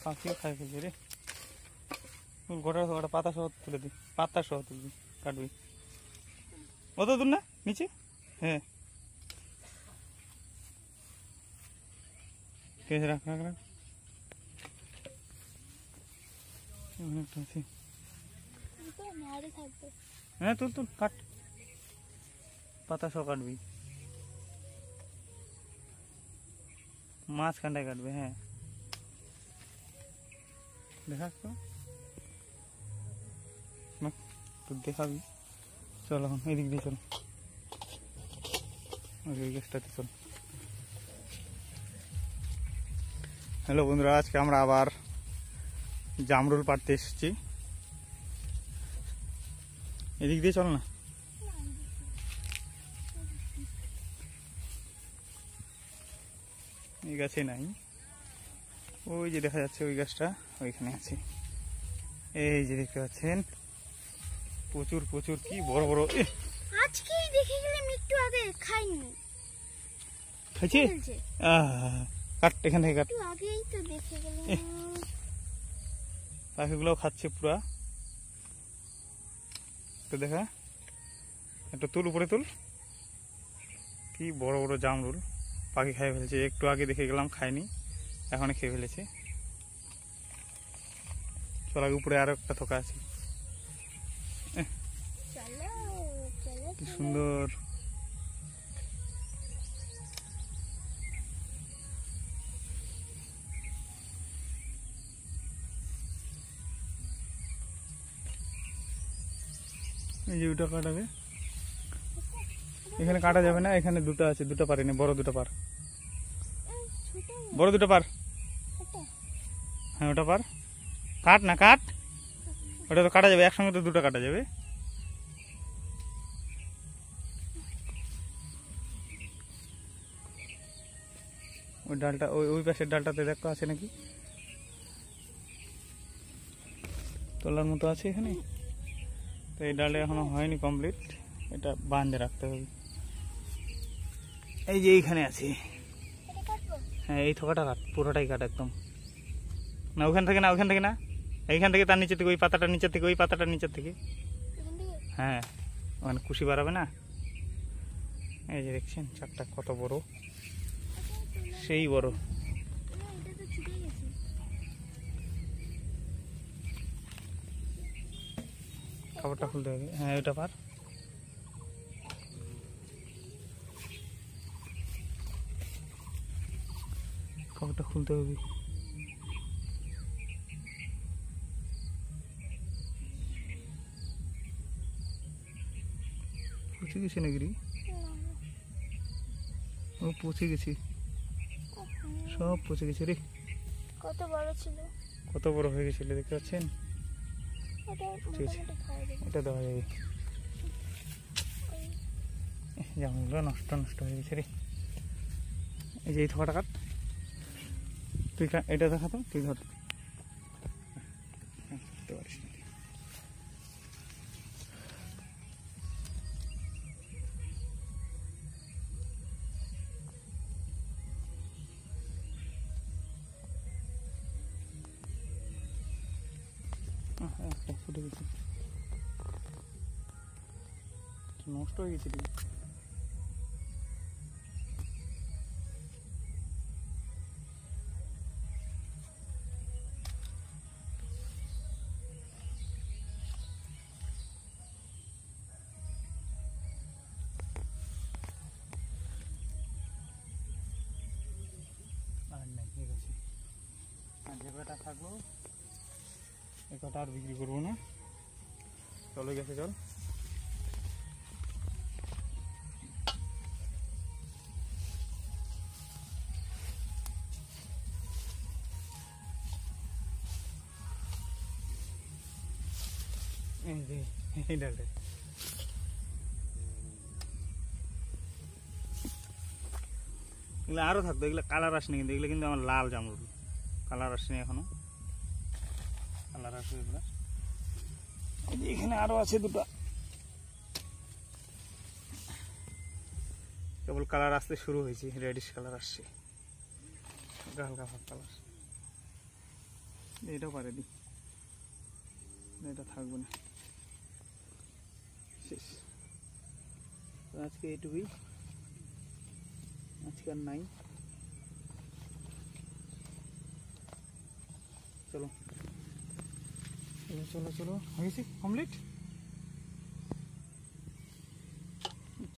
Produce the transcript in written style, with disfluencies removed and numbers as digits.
পাখিও খাই ফেলছে রে। গোটা গোটা পাতা সহ তুলে দিই, পাতা সহ তুলবি, কাটবি। অত দূর না নিচে? হ্যাঁ ঠিক আছে, রাখ রাখ রাখ। হ্যাঁ তুল তুল, কাট, পাতা সহ কাটবি, মাঝখানটায় কাটবে। হ্যাঁ দেখা তো, তুই দেখাবি। চল এখন এদিক দিয়ে চল, ওই গাছটাতে চল। হ্যালো বন্ধুরা, আজকে আমরা আবার জামরুল পাড়তে এসেছি। এদিক দিয়ে চল না। এই গাছে নাই, ওই যে দেখা যাচ্ছে ওই গাছটা ওইখানে আছে। এই যে দেখতে পাচ্ছেন প্রচুর প্রচুর কি বড় বড়। আজকেই দেখে গেলাম, একটু আগে খাইনি, খাইছে। কাট, এখান থেকে কাট। একটু আগেই তো দেখে গেলাম। পাখিগুলোও খাচ্ছে পুরা। তো দেখা, একটু তুল, উপরে তুল। কি বড় বড় জামরুল, পাখি খাই ফেলেছে। একটু আগে দেখে গেলাম, খায়নি, এখন খেয়ে ফেলেছে। চল আগে, উপরে আরো একটা থোকা আছে। কি সুন্দর। এই যে ওটা কাটাবে, এখানে কাটা যাবে না। এখানে দুটো আছে, দুটো পারিনি, বড় দুটো পার, বড় দুটো পার। হ্যাঁ ওটা পার, কাট না কাট, ওটা তো কাটা যাবে একসঙ্গে, তো দুটো কাটা যাবে। ওই ডালটা, ওই পাশের ডালটাতে দেখো আছে নাকি, তোলার মতো আছে এখানে। তো এই ডালটা এখনো হয়নি কমপ্লিট, এটা বাঁধে রাখতে হবে। এই যে এইখানে আছে। হ্যাঁ এই থোকাটা কাট, পুরোটাই কাট একদম। না ওখান থেকে না, ওখান থেকে না, এইখান থেকে, তার নিচে থেকে, ওই পাতাটা নিচের থেকে, ওই পাতাটার নিচের থেকে। হ্যাঁ ওখানে কুশি বাড়াবে না। এই যে দেখছেন চারটা কত বড়, সেই বড়। কাপড়টা খুলতে হবে। হ্যাঁ ওটা পার, কাপড়টা খুলতে হবে। পচে গেছে নাকি রে? ও পচে গেছে, সব পচে গেছে রে। কত বড় ছিল, কত বড় হয়ে গেছিল দেখতে পাচ্ছেন। এটা দেওয়া যাবে, জামগুলো নষ্ট নষ্ট হয়ে গেছে রে। এই যে এই থোকাটা কাট, তুই এটা দেখা তো, তুই ধর। পারিস না, একটা ফুটে গেছে, নষ্ট হয়ে গেছে। আর নাই, ঠিক আছে। আর যে কটা থাকলো এ কটা আর বিক্রি করবো না। চলে গেছে, চল। এই যে এই ডালটা, এগুলো আরো থাকতো, এগুলো কালার আসেনি কিন্তু, এগুলো কিন্তু আমার লাল জামরুল, কালার আসেনি এখনো, কালার আসবে এগুলো। এখানে আরো আছে দুটো, কেবল কালার আসতে শুরু হয়েছে, রেডিশ কালার আসছে, হালকা হালকা কালার। এটাও পারে দি, এটা থাকবে না, শেষ। তো আজকে এইটুকুই, আজকে আর নাই। চলো চলো চলো চলো, হয়ে গেছে কমপ্লিট।